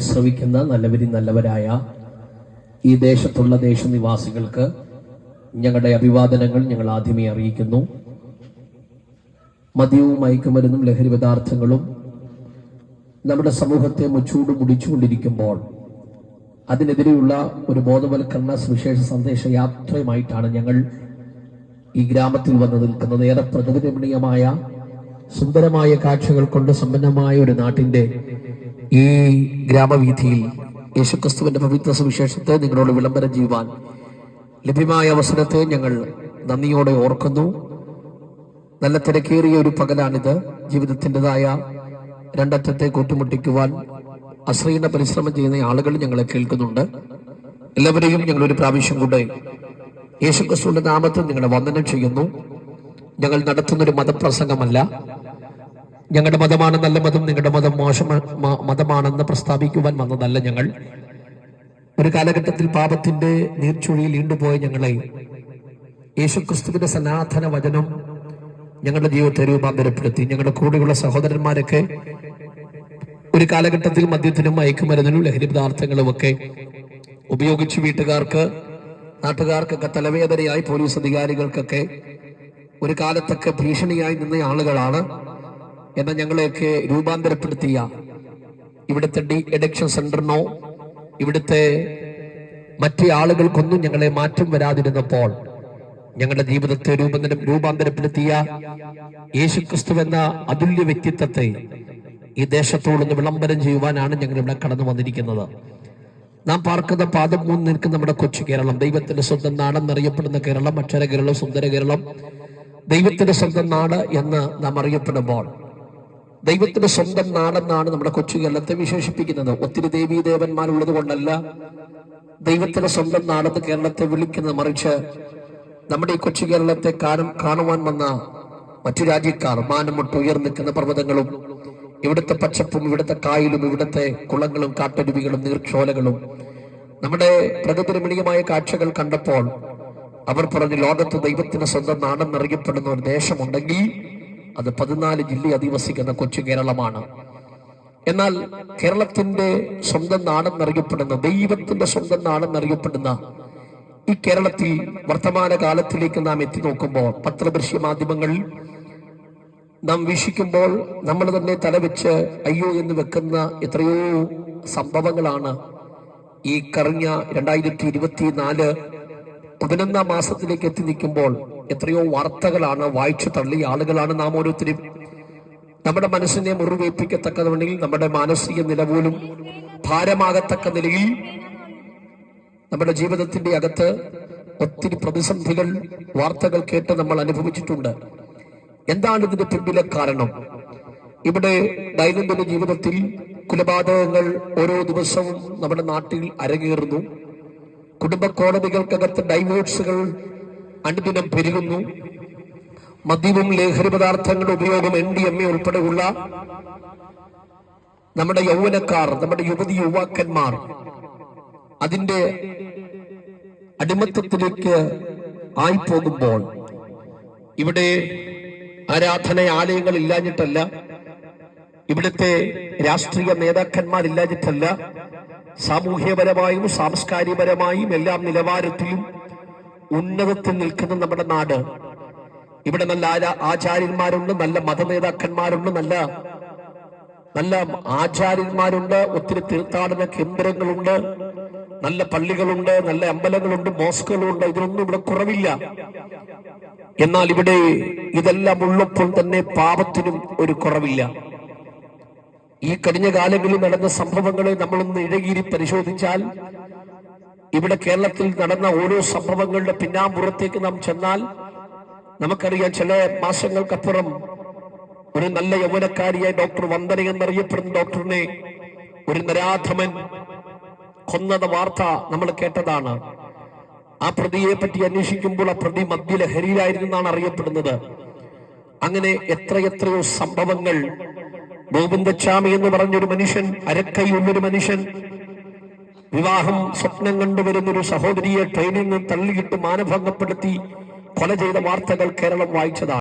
ശ്രവിക്കുന്ന നല്ലവരായ ഈ ദേശത്തുള്ള ദേശനിവാസികൾക്ക് ഞങ്ങളുടെ അഭിവാദനങ്ങൾ ഞങ്ങൾ ആദ്യമേ അറിയിക്കുന്നു. മദ്യവും മയക്കുമരുന്നും ലഹരി പദാർത്ഥങ്ങളും നമ്മുടെ സമൂഹത്തെ മുച്ചൂട് മുടിച്ചുകൊണ്ടിരിക്കുമ്പോൾ അതിനെതിരെയുള്ള ഒരു ബോധവൽക്കരണ സുവിശേഷ സന്ദേശ യാത്രയുമായിട്ടാണ് ഞങ്ങൾ ഈ ഗ്രാമത്തിൽ വന്നു നിൽക്കുന്നത്. ഏറെ പ്രകൃതിരമണീയമായ സുന്ദരമായ കാഴ്ചകൾ കൊണ്ട് സമ്പന്നമായ ഒരു നാട്ടിന്റെ ഈ ഗ്രാമവീഥിയിൽ യേശുക്രിസ്തുവിന്റെ പവിത്ര സുവിശേഷത്തെ നിങ്ങളോട് വിളംബരം ചെയ്യുവാൻ ലഭ്യമായ അവസരത്തെ ഞങ്ങൾ നന്ദിയോടെ ഓർക്കുന്നു. നല്ല തിരക്കേറിയ ഒരു പകലാണിത്. ജീവിതത്തിൻ്റെതായ രണ്ടറ്റത്തെ കൂട്ടിമുട്ടിക്കുവാൻ അശ്രീന പരിശ്രമം ചെയ്യുന്ന ആളുകൾ ഞങ്ങളെ കേൾക്കുന്നുണ്ട്. എല്ലാവരെയും ഞങ്ങൾ ഒരു പ്രാവശ്യം കൂടെ യേശുക്രിസ്തുവിന്റെ നാമത്തിൽ നിങ്ങളെ വന്ദനം ചെയ്യുന്നു. ഞങ്ങൾ നടത്തുന്നൊരു മതപ്രസംഗമല്ല. ഞങ്ങളുടെ മതമാണ് നല്ല മതം, നിങ്ങളുടെ മതം മോശം മതമാണെന്ന് പ്രസ്താവിക്കുവാൻ വന്നതല്ല. ഞങ്ങൾ ഒരു കാലഘട്ടത്തിൽ പാപത്തിന്റെ നീർച്ചുഴിയിൽ ഈണ്ടുപോയ ഞങ്ങളെ യേശുക്രിസ്തുവിന്റെ സനാതന വചനം ഞങ്ങളുടെ ജീവിതത്തെ രൂപാന്തരപ്പെടുത്തി. ഞങ്ങളുടെ കൂടെയുള്ള സഹോദരന്മാരൊക്കെ ഒരു കാലഘട്ടത്തിൽ മദ്യത്തിനും മയക്കുമരുന്നിനും ലഹരി പദാർത്ഥങ്ങളും ഒക്കെ ഉപയോഗിച്ച് വീട്ടുകാർക്ക് നാട്ടുകാർക്കൊക്കെ തലവേദനയായി പോലീസ് അധികാരികൾക്കൊക്കെ ഒരു കാലത്തൊക്കെ ഭീഷണിയായി നിന്ന ആളുകളാണ്. എന്നാൽ ഞങ്ങളെയൊക്കെ രൂപാന്തരപ്പെടുത്തിയ ഇവിടുത്തെ അഡിക്ഷൻ സെന്ററിനോ ഇവിടുത്തെ മറ്റു ആളുകൾക്കൊന്നും ഞങ്ങളെ മാറ്റം വരാതിരുന്നപ്പോൾ ഞങ്ങളുടെ ജീവിതത്തെ രൂപാന്തരപ്പെടുത്തിയ യേശുക്രിസ്തു എന്ന അതുല്യ വ്യക്തിത്വത്തെ ഈ ദേശത്തോടൊന്ന് വിളംബരം ചെയ്യുവാനാണ് ഞങ്ങൾ ഇവിടെ കടന്നു വന്നിരിക്കുന്നത്. നാം പാർക്കുന്ന പാദം മൂന്ന് നിൽക്കുന്ന നമ്മുടെ കൊച്ചു കേരളം, ദൈവത്തിന്റെ സ്വന്തം നാടെന്നറിയപ്പെടുന്ന കേരളം, അക്ഷര കേരളം, സുന്ദര കേരളം, ദൈവത്തിന്റെ സ്വന്തം നാട് എന്ന് നാം അറിയപ്പെടുമ്പോൾ ദൈവത്തിന്റെ സ്വന്തം നാടെന്നാണ് നമ്മുടെ കൊച്ചു കേരളത്തെ വിശേഷിപ്പിക്കുന്നത്. ഒത്തിരി ദേവീ ദേവന്മാരുള്ളത് കൊണ്ടല്ല ദൈവത്തിന്റെ സ്വന്തം നാടെന്ന് കേരളത്തെ വിളിക്കുന്നത്. മറിച്ച് നമ്മുടെ ഈ കൊച്ചു കേരളത്തെ കാണുവാൻ വന്ന മറ്റു രാജ്യക്കാർ മാനം മുട്ട് ഉയർന്നിക്കുന്ന പർവ്വതങ്ങളും ഇവിടുത്തെ പച്ചപ്പും ഇവിടുത്തെ കായലും ഇവിടുത്തെ കുളങ്ങളും കാട്ടരുവികളും നീർച്ചോലകളും നമ്മുടെ പ്രകൃതിരമണീയമായ കാഴ്ചകൾ കണ്ടപ്പോൾ അവർ പറഞ്ഞു, ലോകത്ത് ദൈവത്തിന് സ്വന്തം നാടെന്നറിയപ്പെടുന്ന ഒരു ദേശമുണ്ടെങ്കിൽ അത് 14 ജില്ല അധിവസിക്കുന്ന കൊച്ചു കേരളമാണ്. എന്നാൽ കേരളത്തിന്റെ സ്വന്തം നാടെന്നറിയപ്പെടുന്ന ദൈവത്തിന്റെ സ്വന്തം നാടെന്നറിയപ്പെടുന്ന ഈ കേരളത്തിൽ വർത്തമാന കാലത്തിലേക്ക് നാം എത്തി നോക്കുമ്പോൾ പത്രദൃശ്യ മാധ്യമങ്ങളിൽ നാം വീക്ഷിക്കുമ്പോൾ നമ്മൾ തന്നെ തലവെച്ച് അയ്യോ എന്ന് വെക്കുന്ന എത്രയോ സംഭവങ്ങളാണ് ഈ കഴിഞ്ഞ 2024 11-ാം മാസത്തിലേക്ക് എത്തി നിൽക്കുമ്പോൾ എത്രയോ വാർത്തകളാണ് വായിച്ചു തള്ളിയ ആളുകളാണ് നാം ഓരോരുത്തരും. നമ്മുടെ മനസ്സിനെ മുറിവേൽപ്പിക്കത്തക്കവണ്ണിൽ നമ്മുടെ മാനസിക നില പോലും ഭാരമാകത്തക്ക നിലയിൽ നമ്മുടെ ജീവിതത്തിന്റെ അകത്ത് ഒത്തിരി പ്രതിസന്ധികൾ വാർത്തകൾ കേട്ട് നമ്മൾ അനുഭവിച്ചിട്ടുണ്ട്. എന്താണ് ഇതിന്റെ പിന്നിലെ കാരണം? ഇവിടെ ദൈനംദിന ജീവിതത്തിൽ കൊലപാതകങ്ങൾ ഓരോ ദിവസവും നമ്മുടെ നാട്ടിൽ അരങ്ങേറുന്നു. കുടുംബ കോടതികൾക്കകത്ത് ഡൈവോഴ്സുകൾ അനുദിനം പെരുകുന്നു. മദ്യവും ലഹരി പദാർത്ഥങ്ങളുടെ ഉപയോഗം MDMA ഉൾപ്പെടെയുള്ള നമ്മുടെ യൗവനക്കാർ, നമ്മുടെ യുവാക്കന്മാർ അതിന്റെ അടിമത്തത്തിലേക്ക് ആയിപ്പോകുമ്പോൾ ഇവിടെ ആരാധനാലയങ്ങൾ ഇല്ലാഞ്ഞിട്ടല്ല, ഇവിടുത്തെ രാഷ്ട്രീയ നേതാക്കന്മാരില്ലാഞ്ഞിട്ടല്ല, സാമൂഹ്യപരമായും സാംസ്കാരികപരമായും എല്ലാം നിലവാരത്തിലും ഉന്നതത്തിൽ നിൽക്കുന്ന നമ്മുടെ നാട്. ഇവിടെ നല്ല ആചാര്യന്മാരുണ്ട്, നല്ല മത നേതാക്കന്മാരുണ്ട്, നല്ല ആചാര്യന്മാരുണ്ട്, ഒത്തിരി തീർത്ഥാടന കേന്ദ്രങ്ങളുണ്ട്, നല്ല പള്ളികളുണ്ട്, നല്ല അമ്പലങ്ങളുണ്ട്, മോസ്കുകളുണ്ട്. ഇതിനൊന്നും ഇവിടെ കുറവില്ല. എന്നാൽ ഇവിടെ ഇതെല്ലാം ഉള്ളപ്പോൾ തന്നെ പാപത്തിനും ഒരു കുറവില്ല. ഈ കഴിഞ്ഞ കാലങ്ങളിൽ നടന്ന സംഭവങ്ങളെ നമ്മളൊന്ന് ഇഴകീരി പരിശോധിച്ചാൽ ഇവിടെ കേരളത്തിൽ നടന്ന ഓരോ സംഭവങ്ങളുടെ പിന്നാമ്പുറത്തേക്ക് നാം ചെന്നാൽ നമുക്കറിയാം. ചില മാസങ്ങൾക്കപ്പുറം ഒരു നല്ല യൗവനക്കാരിയായ ഡോക്ടർ വന്ദന എന്നറിയപ്പെടുന്ന ഡോക്ടറിനെ ഒരു നരാധമൻ കൊന്നത് വാർത്ത നമ്മൾ കേട്ടതാണ്. ആ പ്രതിയെ പറ്റി അന്വേഷിക്കുമ്പോൾ ആ പ്രതി മദ്യലഹരിയിലായിരുന്നെന്നാണ് അറിയപ്പെടുന്നത്. അങ്ങനെ എത്രയെത്രയോ സംഭവങ്ങൾ. ഗോവിന്ദച്ചാമി എന്ന് പറഞ്ഞൊരു മനുഷ്യൻ, അരക്കൈയുള്ളൊരു മനുഷ്യൻ, വിവാഹം സ്വപ്നം കണ്ടുവരുന്നൊരു സഹോദരിയെ ട്രെയിനിൽ നിന്ന് തള്ളിയിട്ട് മാനഭംഗപ്പെടുത്തി കൊല ചെയ്ത വാർത്തകൾ കേരളം വായിച്ചതാണ്.